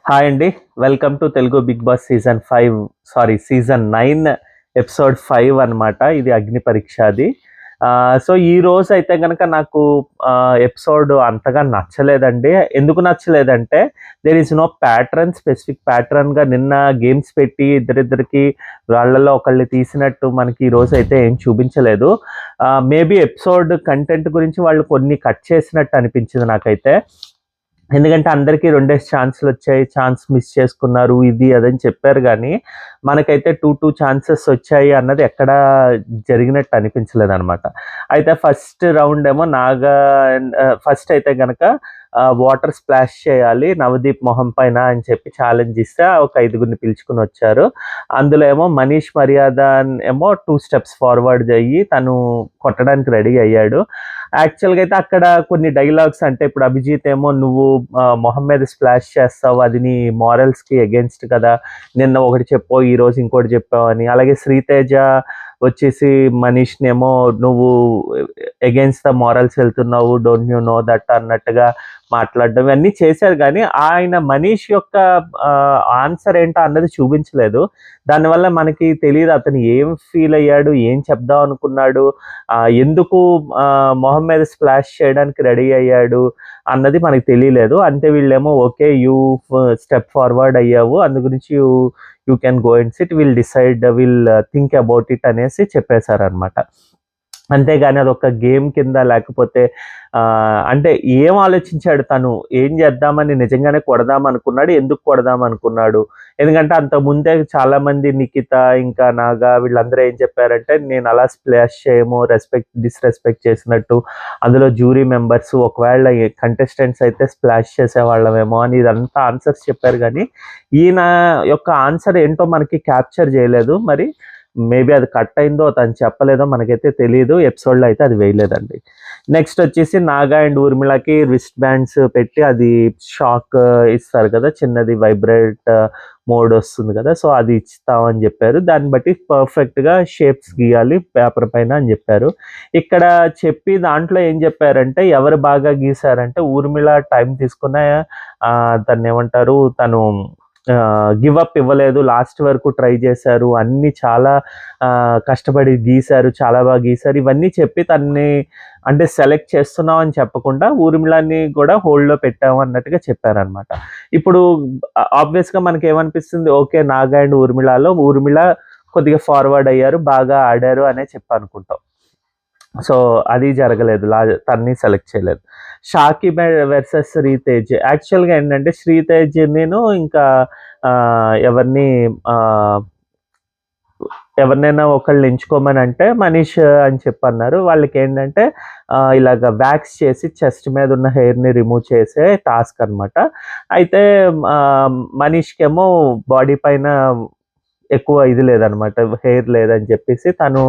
Hi అండి. Welcome to Telugu Bigg Boss season 9 episode 5 అనమాట. ఇది అగ్ని పరీక్షది. సో ఈ రోజైతే గనక నాకు ఎపిసోడ్ అంతగా నచ్చలేదండి. ఎందుకు నచ్చలేదంటే there is no pattern, specific ప్యాటర్న్‌గా నిన్న గేమ్స్ పెట్టి ఇద్దరిద్దరికి వాళ్ళలో ఒకళ్ళని తీసినట్టు మనకి ఈ రోజైతే ఏం చూపించలేదు. మేబీ ఎపిసోడ్ కంటెంట్ గురించి వాళ్ళు కొన్ని కట్ చేసినట్టు అనిపించింది నాకైతే. ఎందుకంటే అందరికీ 2 ఛాన్స్‌లొచ్చాయి. ఛాన్స్ మిస్ చేసుకున్నారు. ఇది అదని చెప్పారు గానీ, మనకైతే 2 ఛాన్సెస్ వచ్చాయి అన్నది ఎక్కడా జరిగినట్టు అనిపించలేదనమాట. అయితే ఫస్ట్ రౌండ్ ఏమో ఫస్ట్ అయితే గనక వాటర్ స్ప్లాష్ చేయాలి నవదీప్ మొహం పైన అని చెప్పి ఛాలెంజ్ ఇస్తే ఒక ఐదుగురిని పిలుచుకొనొచ్చారు. అందులో ఏమో మనీష్ మర్యాద ఏమో 2 స్టెప్స్ ఫార్వర్డ్ అయ్యి తను కొట్టడానికి రెడీ అయ్యాడు. యాక్చువల్‌గా అయితే అక్కడ కొన్ని డైలాగ్స్ అంటే ఇప్పుడు అభిజిత్ ఏమో "నువ్వు మొహం మీద స్ప్లాష్ చేస్తావు. అది నీ మోరల్స్‌కి అగెయిన్స్ట్ కదా! నిన్న ఒకటి చెప్పావు. ఈరోజు ఇంకోటి చెప్పావు" అని. అలాగే శ్రీతేజ వచ్చేసి మనీష్‌నేమో "నువ్వు అగెయిన్స్ట్ ద మోరల్స్ వెళ్తున్నావు. డోంట్ యూ నో దట్" అన్నట్టుగా మాట్లాడడం ఇవన్నీ చేశారు గానీ, ఆయన మనీష్ యొక్క ఆన్సర్ ఏంటో అన్నది చూపించలేదు. దానివల్ల మనకి తెలీదు అతను ఏం ఫీల్ అయ్యాడు? ఏం చెప్దాం అనుకున్నాడు? ఎందుకు మొహం మీద స్ప్లాష్ చేయడానికి రెడీ అయ్యాడు అన్నది మనకు తెలియలేదు. అంతే వీళ్ళేమో ఓకే స్టెప్ ఫార్వర్డ్ అయ్యావు. అందు గురించి you can go and SIT. Will think about it అనేసి చెప్పేశారనమాట. అంతేగాని అదొక గేమ్ కింద లేకపోతే అంటే ఏం ఆలోచించాడు తను? ఏం చేద్దామని నిజంగానే కొడదామనుకున్నాడు? ఎందుకు కొడదామనుకున్నాడు? ఎందుకంటే అంతకుముందే చాలామంది నిఖిత, ఇంకా నాగా వీళ్ళందరూ ఏం చెప్పారంటే, నేను అలా స్ప్లాష్ చేయము, డిస్‌రెస్పెక్ట్ చేసినట్టు. అందులో జ్యూరీ మెంబర్స్ ఒకవేళ కంటెస్టెంట్స్ అయితే స్ప్లాష్ చేసేవాళ్ళమేమో అని ఇదంతా ఆన్సర్స్ చెప్పారు గానీ, ఈయన యొక్క ఆన్సర్ ఏంటో మనకి క్యాప్చర్ చేయలేదు. మరి మేబీ అది కట్ అయిందో తను చెప్పలేదో మనకైతే తెలీదు. ఎపిసోడ్‌లో అయితే అది వేయలేదండి. నెక్స్ట్ వచ్చేసి నాగా అండ్ ఊర్మిళకి రిస్ట్ బ్యాండ్స్ పెట్టి అది షాక్ ఇస్తారు కదా! చిన్నది వైబ్రేట్ మోడ్ వస్తుంది కదా! సో, అది ఇస్తామని చెప్పారు. దాన్ని బట్టి పర్ఫెక్ట్‌గా షేప్స్ గీయాలి పేపర్ పైన అని చెప్పారు. ఇక్కడ చెప్పి దాంట్లో ఏం చెప్పారంటే ఎవరు బాగా గీసారంటే ఊర్మిళ టైం తీసుకున్న దాన్నేమంటారు తను గివ్ అప్ ఇవ్వలేదు. లాస్ట్ వరకు ట్రై చేశారు. అన్నీ చాలా కష్టపడి గీశారు. చాలా బాగా గీశారు. ఇవన్నీ చెప్పి తనని అంటే సెలెక్ట్ చేస్తున్నాం అని చెప్పకుండా ఊర్మిళని కూడా హోల్డ్‌లో పెట్టాము అన్నట్టుగా చెప్పారనమాట. ఇప్పుడు ఆబ్వియస్‌గా మనకేమనిపిస్తుంది ఓకే. నాగా అండ్ ఊర్మిళ కొద్దిగా ఫార్వర్డ్ అయ్యారు. బాగా ఆడారు అనే చెప్పనుకుంటాం. సో, అది జరగలేదు. తనని సెలెక్ట్ చేయలేదు. 'షాకిబ్ వర్సెస్ శ్రీతేజ్' యాక్చువల్‌గా ఏంటంటే ఇంకా ఎవరిని ఎవరినైనా ఒకళ్ళని ఎంచుకోమనంటే మనీష్ అని చెప్పన్నారు. వాళ్ళకేంటంటే ఇలాగ వ్యాక్స్ చేసి చెస్ట్ మీద ఉన్న హెయిర్‌ని రిమూవ్ చేసే టాస్క్ అనమాట. అయితే మనీష్‌కేమో బాడీ పైన ఎక్కువ ఇది లేదనమాట. హెయిర్ లేదని చెప్పేసి తను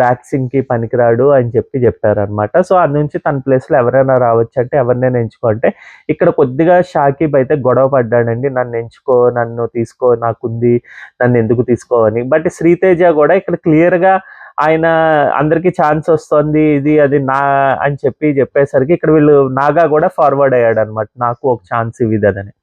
వ్యాక్సింగ్‌కి పనికిరాడు అని చెప్పారనమాట. సో, నుంచి తన ప్లేస్‌లో ఎవరైనా రావచ్చంటే ఎవరినైనా ఎంచుకో అంటే, ఇక్కడ కొద్దిగా షాకిబ్ అయితే గొడవ పడ్డాడండి. నన్ను తీసుకో నాకుంది. నన్నెందుకు తీసుకోవు అని. బట్ శ్రీతేజ గూడా ఇక్కడ క్లియర్‌గా ఆయన అందరికి ఛాన్స్ ఒస్తోంది. ఇది అది అని చెప్పేసరికి ఇక్కడ నాగా గూడా ఫార్వర్డ్ అయ్యాడనమాట. నాకు ఒక ఛాన్స్ ఇవ్వు ఇదదని.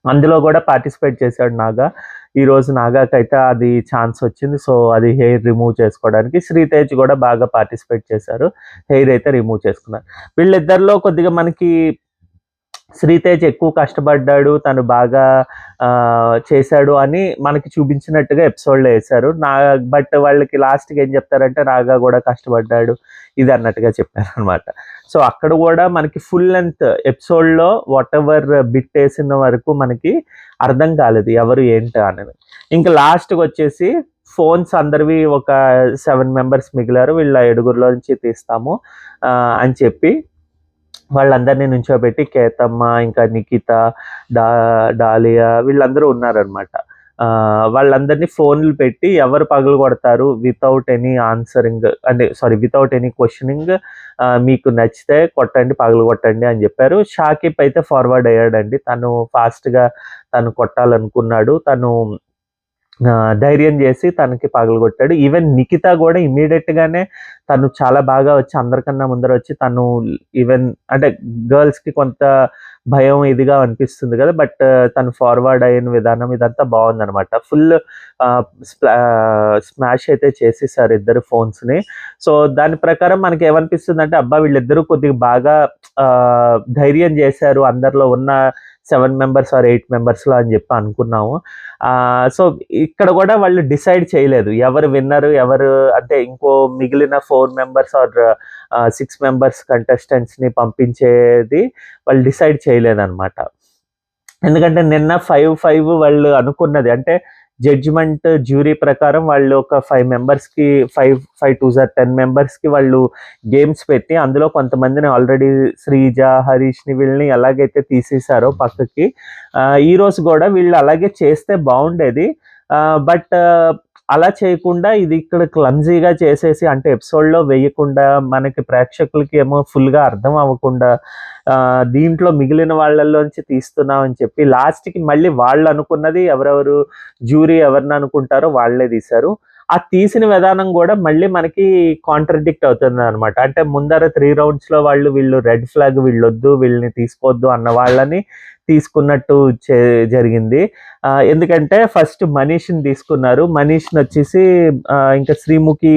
అందులో గూడా పార్టిసిపేట్ చేశాడు నాగా. ఈరోజు నాగాకైతే అది ఛాన్స్ వచ్చింది. సో, అది హెయిర్ రిమూవ్ చేసుకోవడానికి. శ్రీతేజ్ గూడా బాగా పార్టిసిపేట్ చేశారు. హెయిర్ అయితే రిమూవ్ చేసుకున్నారు. వీళ్ళిద్దరిలో కొద్దిగా మనకి శ్రీతేజ్ ఎక్కువ కష్టపడ్డాడు. తను బాగా చేశాడు అని మనకి చూపించినట్టుగా ఎపిసోడ్‌లో యేశారు. బట్ వాళ్ళకి లాస్ట్‌కి ఏం చెప్తారంటే నాగా గూడా కష్టపడ్డాడు. ఇది అన్నట్టుగా చెప్పారనమాట. సో, అక్కడ గూడా మనకి ఫుల్ లెంగ్త్ ఎపిసోడ్‌లో వాటెవర్ బిట్ యేసిన వరకు మనకి అర్థం కాలేదు. ఎవరు ఏంటా అనేది. ఇంక లాస్ట్‌కొచ్చేసి ఫోన్స్ అందరివి ఒక 7 మెంబర్స్ మిగిలారు. వీళ్ళ ఏడుగురిలో నుంచి తీస్తాము అని చెప్పి వాళ్ళందరిని నుంచోబెట్టి కేతమ్మ, ఇంకా నిఖిత, డా డాలియా వీళ్ళందరూ ఉన్నారనమాట. వాళ్ళందరిని ఫోన్‌లు పెట్టి ఎవరు పగలగొడతారు without any answering without any questioning మీకు నచ్చితే కొట్టండి, పగలగొట్టండి అని జెప్పారు. షాకిబ్ అయితే ఫార్వర్డ్ అయ్యాడండి. తను ఫాస్ట్‌గా కొట్టాలనుకున్నాడు. తను ధైర్యం చేసి తనకి పగలగొట్టాడు. ఈవెన్ నిఖిత కూడా ఇమ్మీడియేట్‌గానే తను చాలా బాగా వచ్చి అందరికన్నా ముందర వచ్చి తను ఈవెన్ అంటే గర్ల్స్‌కి కొంత భయం ఇదిగా అనిపిస్తుంది కదా! బట్ తను ఫార్వర్డ్ అయిన విధానం ఇదంతా బావుందనమాట. ఫుల్ స్మాష్ అయితే చేసేసారు ఇద్దరు ఫోన్స్‌ని. సో, దాని ప్రకారం మనకేమనిపిస్తుందంటే అబ్బా! వీళ్ళిద్దరూ కొద్దిగా బాగా ధైర్యం చేశారు అందరిలో ఉన్న 7 మెంబర్స్ ఆర్ 8 మెంబర్స్‌లో అని చెప్పి అనుకున్నాము. సో, ఇక్కడ కూడా వాళ్ళు డిసైడ్ చేయలేదు. ఎవరు విన్నరు, ఎవరు అంటే ఇంకో మిగిలిన 4 మెంబర్స్ ఆర్ 6 మెంబర్స్ కంటెస్టెంట్స్‌ని పంపించేది వాళ్ళు డిసైడ్ చేయలేదనమాట. ఎందుకంటే నిన్న 5 వాళ్ళు అనుకున్నది అంటే జడ్జిమెంట్ జ్యూరీ ప్రకారం వాళ్ళు ఒక 5 మెంబర్స్‌కి 5, 5 2 ఆర్ 10 మెంబర్స్‌కి వాళ్ళు గేమ్స్ పెట్టి అందులో కొంతమందిని ఆల్రెడీ శ్రీజ, హరీష్‌ని వీళ్ళని ఎలాగైతే తీసేసారో పక్కకి ఈరోజు గూడా వీళ్ళు అలాగే చేస్తే బావుండేది. బట్ అలా చేయకుండా ఇది ఇక్కడ క్లమ్జీగా చేసేసి అంటే ఎపిసోడ్‌లో వేయకుండా మనకి ప్రేక్షకులకి ఏమో ఫుల్‌గా అర్థం అవ్వకుండా దీంట్లో మిగిలిన వాళ్ళలోంచి తీస్తున్నాం అని చెప్పి లాస్ట్‌కి మళ్ళీ వాళ్ళనుకున్నది ఎవరెవరు జ్యూరీ ఎవరిననుకుంటారో వాళ్ళే తీశారు. ఆ తీసిన విధానం గూడా మళ్ళీ మనకి కాంట్రడిక్ట్ అవుతుందనమాట. అంటే ముందర 3 రౌండ్స్‌లో వీళ్ళు రెడ్ ఫ్లాగ్ వీళ్ళొద్దు, వీళ్ళని తీసుకోవద్దు అన్న వాళ్ళని తీసుకున్నట్టు జరిగింది. ఎందుకంటే ఫస్ట్ మనీష్‌ని తీసుకున్నారు. మనీష్‌నొచ్చేసి ఇంకా శ్రీముఖి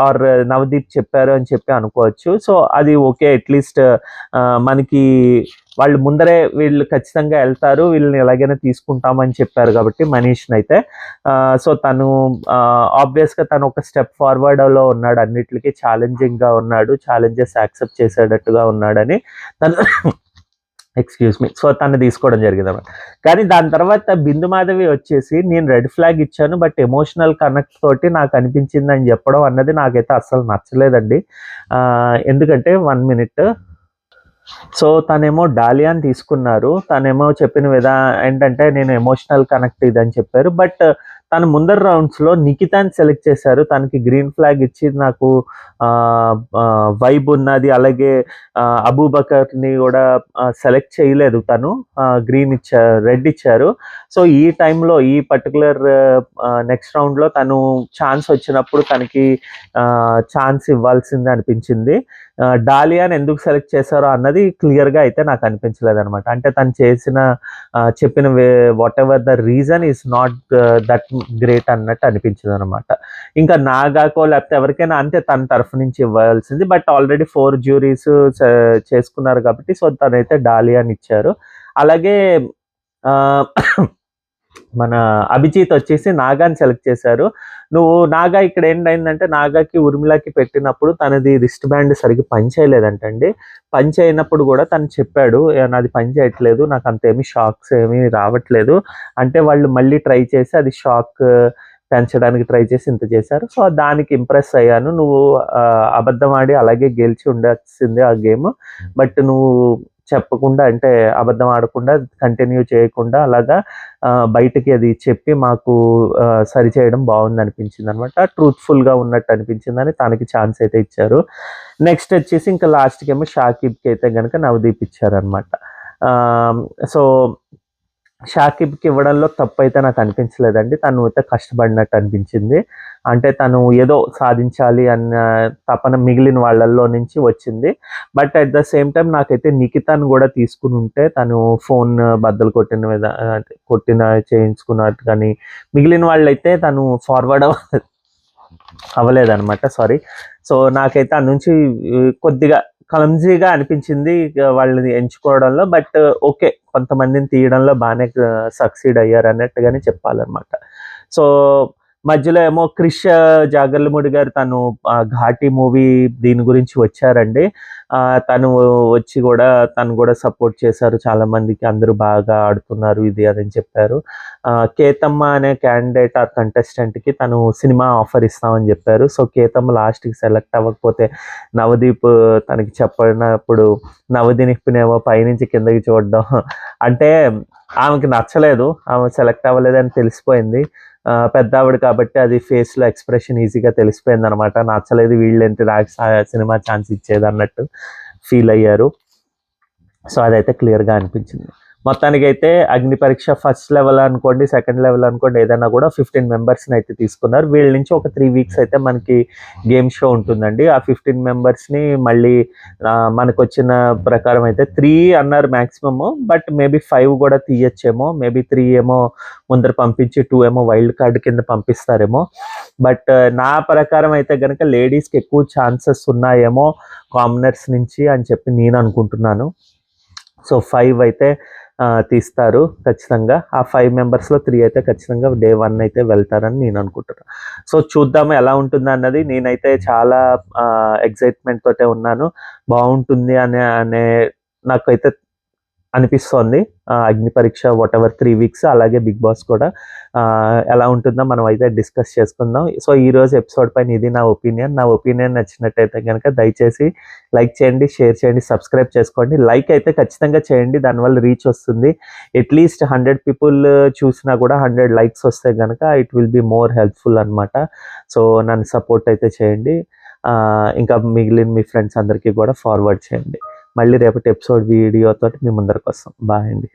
ఆర్ నవదీప్ చెప్పారు అని చెప్పి అనుకోవచ్చు. సో, అది ఓకే. అట్‌లీస్ట్ మనకి వాళ్ళు ముందరే వీళ్ళు ఖచ్చితంగా ఎళ్తారు. వీళ్ళని ఎలాగైనా తీసుకుంటామని చెప్పారు కాబట్టి మనీష్‌నైతే. సో, తను ఆబ్వియస్‌గా తను ఒక స్టెప్ ఫార్వర్డ్‌లో ఉన్నాడు. అన్నిట్లికి ఛాలెంజింగ్‌గా ఉన్నాడు. ఛాలెంజెస్ యాక్సెప్ట్ చేసేటట్టుగా ఉన్నాడని తను ఎక్స్‌క్యూజ్ మీ. సో, తనని తీసుకోవడం జరిగిందనమాట. కానీ దాని తర్వాత బిందు మాధవి వచ్చేసి నేను రెడ్ ఫ్లాగ్ ఇచ్చాను. బట్ ఎమోషనల్ కనెక్ట్ తోటి నాకనిపించిందని చెప్పడం అన్నది నాకైతే అస్సలు నచ్చలేదండి. ఎందుకంటే 1 మినిట్. సో, తనేమో డాలియాని తీసుకున్నారు. తనేమో చెప్పిన ఏంటంటే నేను ఎమోషనల్ కనెక్ట్ ఇదని చెప్పారు. బట్ తను ముందర రౌండ్స్‌లో నిఖితాని సెలెక్ట్ చేశారు. తనకి గ్రీన్ ఫ్లాగ్ ఇచ్చి నాకు వైబ్ ఉన్నది. అలాగే అబూబకర్‌ని గూడా సెలెక్ట్ చేయలేదు తను. రెడ్ ఇచ్చారు. సో, ఈ టైంలో ఈ పర్టిక్యులర్ నెక్స్ట్ రౌండ్‌లో తను ఛాన్స్ వచ్చినప్పుడు తనకి ఛాన్స్ ఇవ్వాల్సిందే అనిపించింది. డాలియాని ఎందుకు సెలెక్ట్ చేశారో అన్నది క్లియర్‌గా అయితే నాకు అనిపించలేదనమాట. అంటే తను చెప్పిన whatever the reason is not that great అన్నట్టు అనిపించిందనమాట. ఇంకా నాగాకో లేకపోతే ఎవరికైనా అంతే తన తరఫు నుంచి ఇవ్వాల్సింది. బట్ ఆల్రెడీ 4 జ్యూరీస్ చేసుకున్నారు కాబట్టి సో, తనైతే డాలియాని ఇచ్చారు. అలాగే ఆహ్, మన అభిజిత్ వచ్చేసి నాగాని సెలెక్ట్ చేశారు. నాగా ఇక్కడ ఏంటయిందంటే నాగాకి, ఉర్మిళకి పెట్టినప్పుడు తనది రిస్ట్ బ్యాండ్ సరిగ్గా పని చేయలేదంటండి. పని చేయనప్పుడు గూడా తను చెప్పాడు, నాది పని చేయట్లేదు. నాకంతేమి షాక్స్ ఏమి రావట్లేదు. అంటే వాళ్ళు మళ్ళీ ట్రై చేసి అది షాక్ పెంచడానికి ట్రై చేసి ఇంత చేశారు. సో, దానికి ఇంప్రెస్ అయ్యాను. అబద్ధం ఆడి అలాగే గెలిచి ఉండాల్సిందే ఆ గేమ్. బట్ నువ్వు చెప్పకుండా అంటే అబద్ధం ఆడకుండా కంటిన్యూ చేయకుండా అలాగా బయటకి అది చెప్పి మాకు సరిచేయడం బావుందనిపించిందనమాట. ట్రూత్‌ఫుల్‌గా ఉన్నట్టు అనిపించిందని తనకి ఛాన్స్ అయితే ఇచ్చారు. నెక్స్ట్ వచ్చేసి ఇంకా లాస్ట్‌కేమో షాకిబ్‌కి అయితే గనక నవదీప్ ఇచ్చారనమాట. సో, షాకిబ్‌కి ఇవ్వడంలో తప్పైతే నాకు అనిపించలేదండి. తను అయితే కష్టపడినట్టు అనిపించింది. అంటే తను ఏదో సాధించాలి అన్న తపన మిగిలిన వాళ్ళల్లో నుంచి వచ్చింది. But at the same time నాకైతే నిఖితాని గూడా తీసుకునుంటే తను ఫోన్ బద్దలు చేయించుకున్నట్టు గానీ, మిగిలిన వాళ్ళైతే తను ఫార్వర్డ్ అవ్వలేదనమాట. సారీ. సో, నాకైతే నుంచి కొద్దిగా క్లమ్జీగా అనిపించింది వాళ్ళని ఎంచుకోవడంలో. But okay. కొంతమందిని తీయడంలో బానే సక్సీడ్ అయ్యారన్నట్టుగానే చెప్పాలనమాట. సో, మధ్యలో ఏమో క్రిష్ జాగర్లమూడి గారు తను 'ఘాటి' మూవీ దీని గురించి వచ్చారండి. తను వచ్చి గూడా తను గూడా సపోర్ట్ చేశారు చాలా మందికి. అందరూ బాగా ఆడుతున్నారు ఇది అదని చెప్పారు. కేతమ్మ అనే క్యాండిడేట్ కంటెస్టెంట్‌కి తను సినిమా ఆఫర్ ఇస్తామని జెప్పారు. సో, కేతమ్మ లాస్ట్‌కి సెలెక్ట్ అవ్వకపోతే నవదీప్ తనకి చెప్పినప్పుడు నవదీప్‌నేమో పైనుంచి కిందకి చూడడం అంటే ఆమెకి నచ్చలేదు. ఆమె సెలెక్ట్ అవ్వలేదని తెలిసిపోయింది. పెద్దావిడ కాబట్టి అది ఫేస్‌లో ఎక్స్‌ప్రెషన్ ఈజీగా తెలిసిపోయిందనమాట. నచ్చలేదు వీళ్ళేంటి నాకు సినిమా ఛాన్స్ ఇచ్చేదన్నట్టు ఫీల్ అయ్యారు. సో, అదైతే క్లియర్‌గా అనిపించింది. మొత్తానికైతే అగ్ని పరీక్ష ఫస్ట్ లెవెల్ అనుకోండి, సెకండ్ లెవెల్ అనుకోండి, ఏదైనా కూడా 15 మెంబర్స్ని అయితే తీసుకున్నారు. వీళ్ళ నుంచి ఒక 3 వీక్స్ అయితే మనకి గేమ్ షో ఉంటుందండి. ఆ 15 మెంబర్స్ని మళ్ళీ మనకు వచ్చిన ప్రకారం అయితే 3 అన్నారు మ్యాక్సిమము, బట్ మేబీ 5 కూడా తీయచ్చేమో, మేబీ 3 ఏమో ముందర పంపించి 2 ఏమో వైల్డ్ కార్డ్ కింద పంపిస్తారేమో. బట్ నా ప్రకారం అయితే కనుక లేడీస్కి ఎక్కువ ఛాన్సెస్ ఉన్నాయేమో కామనర్స్ నుంచి అని చెప్పి నేను అనుకుంటున్నాను. సో 5 అయితే తీస్తారు ఖచ్చితంగా. ఆ 5 మెంబర్స్లో 3 అయితే ఖచ్చితంగా డే 1 అయితే వెళ్తారని నేను అనుకుంటున్నాను. సో చూద్దాము ఎలా ఉంటుందా అన్నది. నేనైతే చాలా ఎక్సైట్మెంట్ తోటే ఉన్నాను. బాగుంటుంది అనే నాకైతే అనిపిస్తోంది. అగ్ని పరీక్ష వాటెవర్ 3 వీక్స్, అలాగే బిగ్ బాస్ కూడా ఎలా ఉంటుందో మనం అయితే డిస్కస్ చేసుకుందాం. సో ఈరోజు ఎపిసోడ్ పైన ఇది నా ఒపీనియన్. నా ఒపీనియన్ నచ్చినట్టయితే కనుక దయచేసి లైక్ చేయండి, షేర్ చేయండి, సబ్స్క్రైబ్ చేసుకోండి. లైక్ అయితే ఖచ్చితంగా చేయండి, దానివల్ల రీచ్ వస్తుంది. అట్లీస్ట్ 100 పీపుల్ చూసినా కూడా 100 లైక్స్ వస్తే కనుక it will be more helpful అనమాట. సో నన్ను సపోర్ట్ అయితే చేయండి. ఇంకా మిగిలిన మీ ఫ్రెండ్స్ అందరికీ కూడా ఫార్వర్డ్ చేయండి. మళ్ళీ రేపటి ఎపిసోడ్ వీడియోతో మీ ముందరకు వస్తాం. బాయ్ అండి.